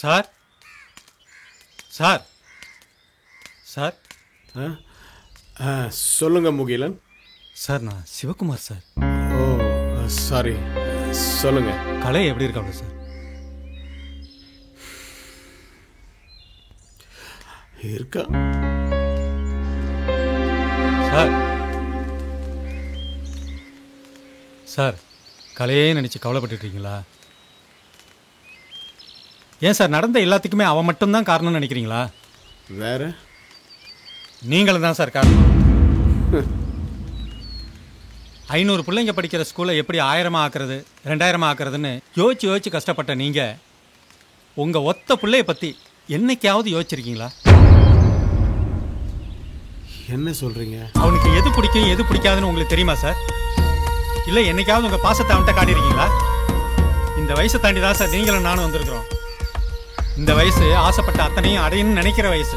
Sir sir sir சொல்லுங்க Mugilan. Sir நான் Sivakumar sir. ஓ sorry, சொல்லுங்க. கலை எப்படி இருக்காங்க சார்? இருக்கா சார்? சார் கலையே நினைச்சு கவலைப்பட்டு இருக்கீங்களா? ஏன் சார் நடந்த எல்லாத்துக்குமே அவன் மட்டும்தான் காரணம்னு நினைக்கிறீங்களா? வேற நீங்களும் தான் சார் காரணம். 500 பிள்ளைங்க படிக்கிற ஸ்கூலை எப்படி 1000 ஆக்குறது 2000 ஆக்குறதுன்னு யோசிச்சு கஷ்டப்பட்ட நீங்க உங்க ஒத்த பிள்ளைய பத்தி என்னைக்காவது யோசிச்சிருக்கீங்களா? என்ன சொல்றீங்க? அவனுக்கு எது பிடிக்கும் எது பிடிக்காதுன்னு உங்களுக்கு தெரியுமா சார்? இல்லை என்னைக்காவது உங்க பாசத்தை அவன்கிட்ட காட்டியிருக்கீங்களா? இந்த வயசை தாண்டி தான் சார் நீங்களும் நானும் வந்திருக்கிறோம். இந்த வயசு ஆசைப்பட்ட அத்தனையும் அடையணும்னு நினைக்கிற வயசு.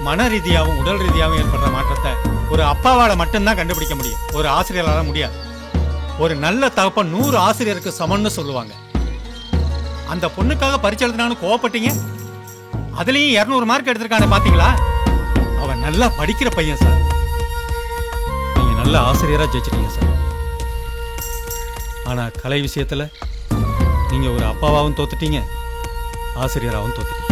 மன ரீதியாகவும் உடல் ரீதியாகவும் ஏற்படுற மாற்றத்தை ஒரு அப்பாவால் மட்டும்தான் கண்டுபிடிக்க முடியும், ஒரு ஆசிரியரால் முடியாது. ஒரு நல்ல தகப்பன் 100 ஆசிரியருக்கு சமம்னு சொல்லுவாங்க. அந்த பொண்ணுக்காக பரீட்சை எழுதினான்னு கோவப்பட்டீங்க. அதுலேயும் 200 மார்க் எடுத்திருக்கானே பார்த்தீங்களா? அவன் நல்லா படிக்கிற பையன் சார். நீங்க நல்ல ஆசிரியராக ஜெயிச்சிட்டீங்க சார். ஆனால் கலை விஷயத்தில் நீங்க ஒரு அப்பாவாகவும் தோத்துட்டீங்க, ஆசிரியராகவும் தோத்துட்டீங்க.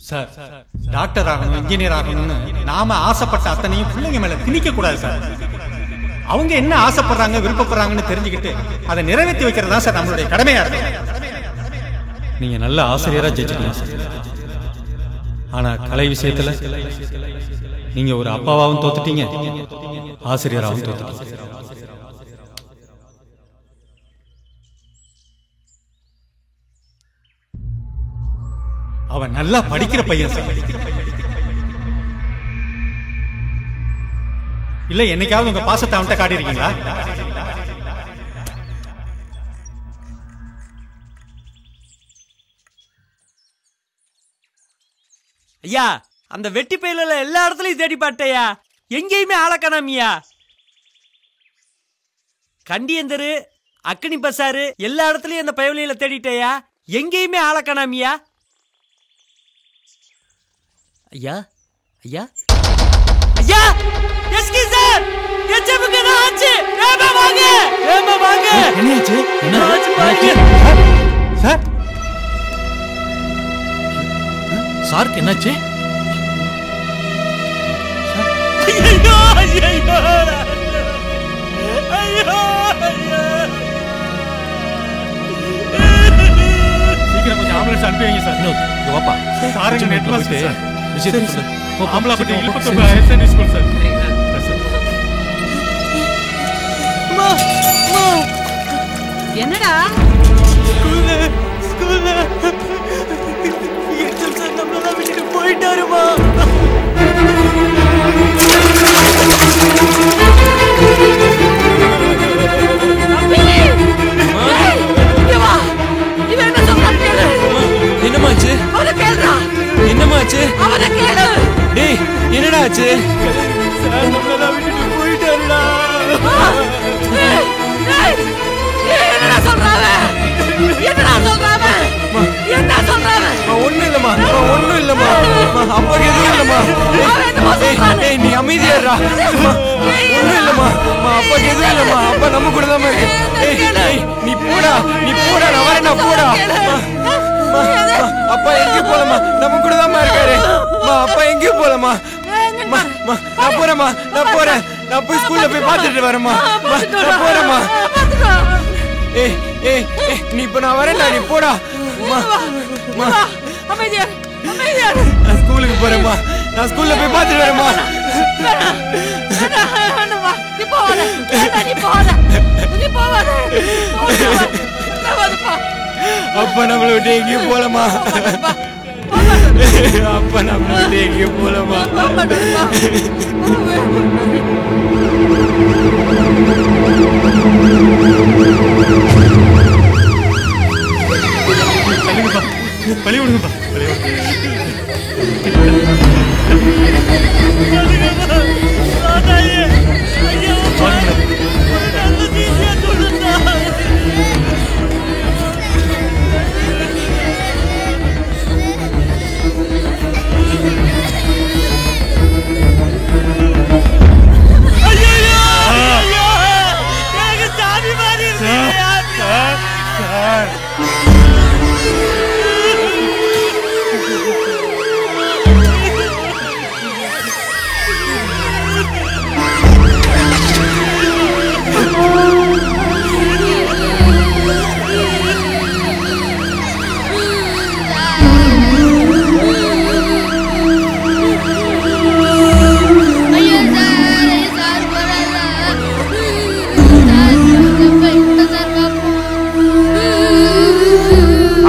சார் டாக்டர் ஆகணும் இன்ஜினியர் ஆகணும்னு நாம ஆசைப்பட்ட அத்தனையும் பிள்ளைங்க மேல திணிக்க கூடாது சார். அவங்க என்ன ஆசைப்படுறாங்க விருப்பப்படுறாங்கன்னு தெரிஞ்சுக்கிட்டு அதை நிறைவேற்றி வைக்கிறதா சார் நம்மளுடைய கடமையா இருக்கு. நீங்க நல்ல ஆசிரியரா ஜெயிச்சிக்கலாம் சார். ஆனா கலை விஷயத்துல நீங்க ஒரு அப்பாவாகவும் தோத்துட்டீங்க, ஆசிரியராகவும் தோத்துட்டீங்க. அவன் நல்லா படிக்கிற பையன் சார். இல்ல என்னைக்காவது உங்க பாசத்தை அவன்கிட்ட காட்டியிருக்கீங்களா? ஐயா, அந்த வெட்டி பயில எல்லா இடத்துலயும் தேடி பாட்டையா, எங்கேயுமே ஆள காணாமியா. கண்டியந்தரு அக்கனி பசாரு எல்லா இடத்துலயும் அந்த பயவலியில தேடிட்டேயா, எங்கேயுமே ஆள காணாமியா. ஐயா ஐயா ஐயா, எஸ்கி சார், எச்சமுக்கு என்ன ஆச்சு? ஏமா வாங்க, ஏமா வாங்க. என்னாச்சு? என்ன ஆச்சு பாருங்க சார். சாருக்கு என்னாச்சு? ஐயோ ஐயோ ஐயோ, சீக்கிரம் கொஞ்சம் ஆம்புலன்ஸ் அனுப்பி வைங்க சார். வாப்பா சாருக்கு நெட் வாஸ்ட் சார். விஷயம் சொல்லு. ஆம்புலன்ஸ் பத்தி இழுப்பத்தோட எஸ்என்டி ஸ்கூல் சார். என்னடா ஸ்கூல்ல எச்சல் சார் நம்மள விட்டு போயிட்டாருமா. என்னமாச்சு? என்னமாச்சு? டேய் என்னடா ஆச்சு? சார் நம்மள விட்டு போயிட்டாருடா. என்னடா சொல்றாங்க? என்ன சொல்றாங்க? ஒண்ணும் இல்லம்மா, ஒண்ணும் இல்லம்மா. அப்பாக்கு எதுவும் இல்லம்மா. ஏய் நீ அமைதியாடா. ஒண்ணும் இல்லம்மா, அப்பாக்கு எதுவும் இல்லம்மா. அப்பா நம்ம கூட தான் இருக்கு. ஏய் நீ போடா, நான் வரேன்டா, போடா. அப்பா எங்கேயும் போலமா, நம்ம கூட தான் இருக்காரு. அப்பா எங்கேயும் போலமா. நான் போறேம்மா, நான் போய் ஸ்கூல்ல போய் பார்த்துட்டு வரேம்மா. நான் போறேம்மா. ஏய் நீ இப்ப நான் வரேன்டா, நீ போடா. நான் ஸ்கூலுக்கு போறேம்மா, நான் ஸ்கூல்ல போய் பார்த்துட்டு வரேம்மா. வேண்டாம்மா, நீ போகாத. வேண்டாம், நீ போகாத. நீ போகாத. போகாதப்பா. அப்பா நம்மளை விட்டு எங்கேயும் போலமா. அப்பா நம்மளை விட்டு எங்கேயும் போலமா. பழி விடுங்கப்பா.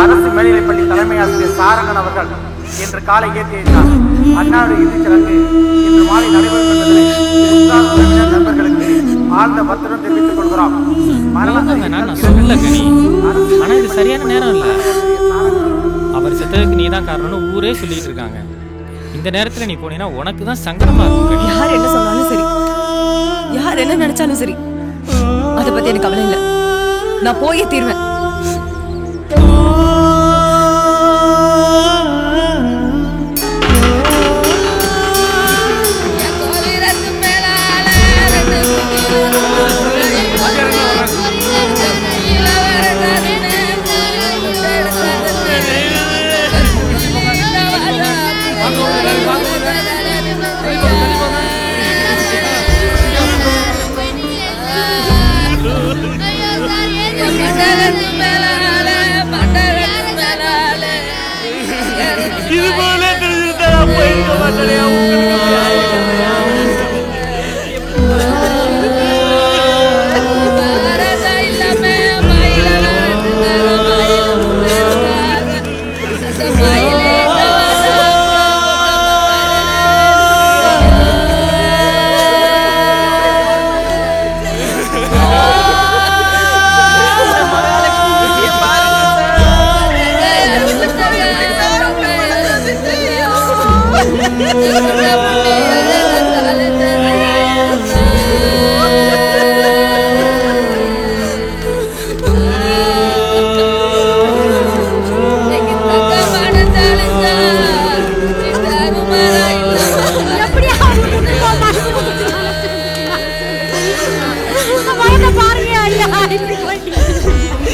அரசு மேல்நிலைப்பள்ளி தலைமை ஆசிரியர் சாரங்கன் அவர்கள் இன்று காலை ஏற்றி வைத்தார். அன்னாருடைய இறுதிச் சடங்கு இன்று மாலை நடைபெறும் என்பதனை உற்சாக நண்பர்களுக்கு ஆழ்ந்த வருத்தம் தெரிவித்துக் கொள்கிறோம். ஆனா இது சரியான நேரம் இல்ல. அவர் செத்ததுக்கு நீ தான் காரணம்னு ஊரே சொல்லிட்டு இருக்காங்க. இந்த நேரத்துல நீ போனீங்கன்னா உனக்கு தான் சங்கடமா இருக்கும். யார் என்ன சொன்னாலும் சரி, யார் என்ன நினைச்சாலும் சரி, அதை பத்தி எனக்கு கவலை இல்லை. நான் போயே தீர்வேன். இது போல தெரிஞ்சுட்டா போயிருக்க மாட்டேன்.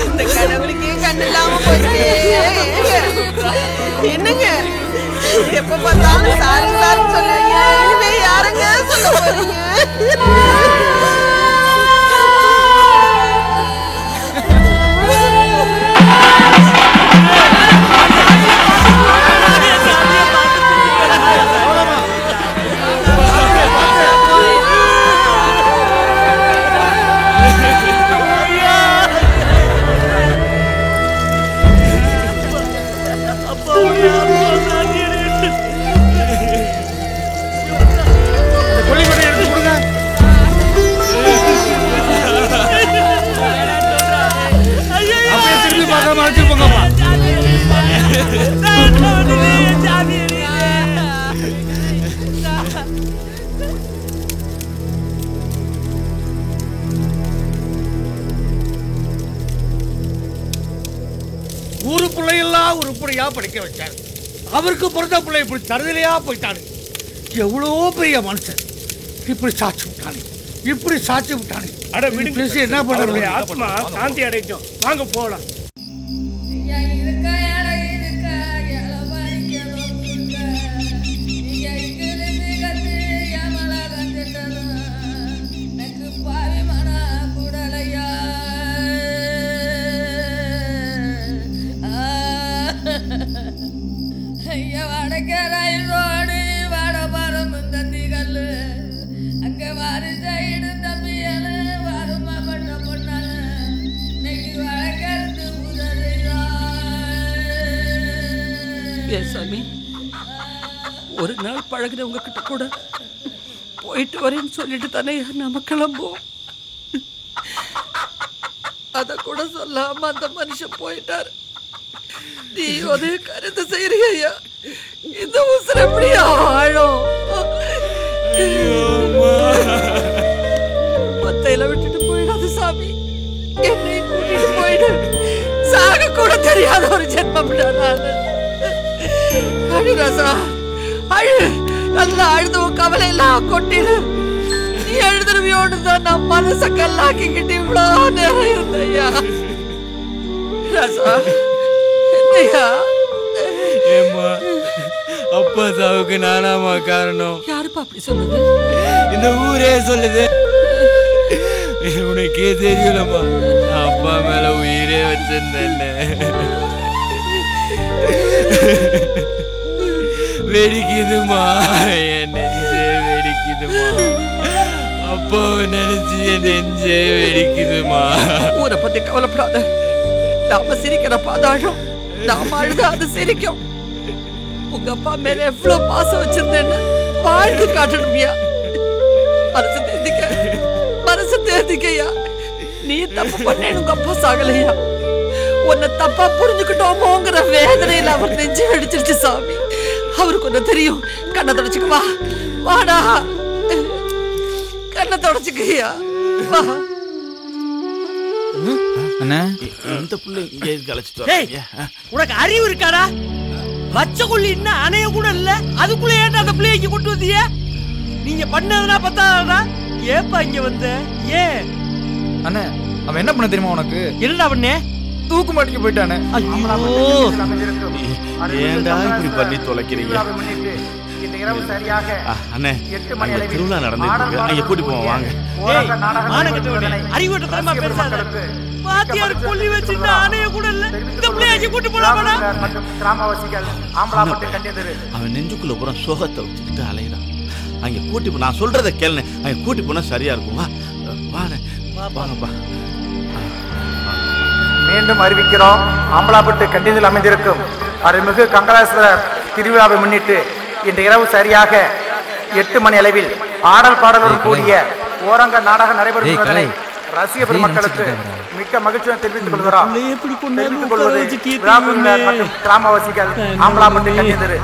இந்த கடவுளுக்கே கண்ணு இல்லாம போச்சு. என்னங்க எப்ப பார்த்தாலும் சாரி சாரி சொல்லுவீங்க. இனிமே யாருங்க சொல்ல போறீங்க? ஊரு பிள்ளையெல்லாம் உருப்படியா படிக்க வச்சாரு. அவருக்கு பிறந்த பிள்ளை இப்படி தருதலையா போயிட்டாரு. எவ்வளோ பெரிய மனுஷன் இப்படி சாட்சி விட்டானே, இப்படி சாட்சி விட்டானே. அட பேசி என்ன பண்றது? ஆத்மா சாந்தி அடைக்கும். வாங்க போகலாம். ஐயா வடக்க ரயில் ரோடு வடபரம் தந்திகள் சாமி ஒரு நாள் பழகினவங்க கிட்ட கூட போயிட்டு வரேன்னு சொல்லிட்டு தானே நம்ம கிளம்புவோம். அத கூட சொல்லாம அந்த மனுஷன் போயிட்டாரு. நீ அதே கருத்து செய்யறியா ஐயா? இந்த உசுர எப்படி ஆழம்? மத்தையில விட்டுட்டு போயிடாது சாமி, என்னை கூட்டிட்டு போயிடு. சாக கூட தெரியாத ஒரு ஜென்மம் அழு ராசா, அழு. நல்லா அழுது உன் கவலை எல்லாம் கொட்டிடு. நீ எழுதுருவியோடு தான் நான் மனச கல்லாக்கிக்கிட்டு இவ்வளோ நேரம் இருந்தையா. ராசா என்னையா? ஏம்மா, அப்பா சாவுக்கு நானாமா காரணம்? யாருப்பா அப்படி சொல்லுது? இந்த ஊரே சொல்லுது. உனக்கே தெரியலம்மா, நான் அப்பா மேல உயிரே வச்சிருந்தேன். வெடிக்குதுமா, என் நெஞ்சே வெடிக்குதுமா. அப்பாவை நினைச்சு என் நெஞ்சே வெடிக்குதுமா. ஊரை பத்தி கவலைப்படாத. நாம சிரிக்கிற பாதாழம், நாம அழுத அது சிரிக்கும். உங்க அப்பா மேல எவ்வளவு பாசம் வச்சிருந்தேன்னு வாழ்ந்து காட்டணும்யா. மனசு தேர்த்திக்க, மனசு தேர்த்திக்கையா. நீ தப்பு பண்ணேன்னு உங்க அப்பா சாகலையா. உன்னை தப்பா புரிஞ்சுக்கிட்டோமோங்கிற வேதனையில அவர் நெஞ்சு வெடிச்சிருச்சு சாமி. அவருக்கு ஒண்ணு தெரியும். கண்ணை தொடச்சுக்கு வா, வாடா, கண்ணை தொடச்சுக்கையா. இந்த புள்ள இங்கே கலைச்சிட்டு உனக்கு அறிவு இருக்காடா? வச்சக்குள்ளி இன்னும் அணைய கூட இல்ல, அதுக்குள்ள ஏன்டா அந்த பிள்ளைக்கு கொண்டு வந்தீங்க? நீங்க பண்ணதுனா பத்தாதா? ஏப்பா இங்க வந்த? ஏன் அண்ணே, அவன் என்ன பண்ண தெரியுமா உனக்கு? என்னடா பண்ணே? தூக்கு மாட்டிக்கு போயிட்டானே. ஏன்டா இப்படி பண்ணி தொலைக்கிறீங்க? அண்ணே, திருவிழா நடந்துட்டு அங்க கூட்டி போவோம் வாங்க. அறிவுட்டமா பேசாத. பாத்தியார் கொல்லி வச்சிருந்த அணைய கூட இல்ல, இந்த பிள்ளைய கூட்டி போலாமாடா? அவன் நெஞ்சுக்குள்ள பூரா சோகத்தை வச்சுக்கிட்டு அலையிறான். அங்க கூட்டி போ, நான் சொல்றத கேளுனே, அங்க கூட்டி போனா சரியா இருக்கும். வா வாண்ணே, வாங்கப்பா. மீண்டும் அறிவிக்கிறோம், ஆம்பலாப்பட்டு கண்டிதில் அமைந்திருக்கும் அருள்மிகு கங்கராஸ்வரர் திருவிழாவை முன்னிட்டு இன்று இரவு சரியாக 8 மணி அளவில் ஆடல் பாடலுடன் கூடிய ஓரங்க நாடகம் நடைபெறும் என்பதனை ரசிக பெருமக்களுக்கு மிக்க மகிழ்ச்சியை தெரிவித்துக் கொள்கிறோம். தெரிவித்துக் கொள்வது கிராமவாசிகள் ஆம்பலாப்பட்டு கண்டிதில்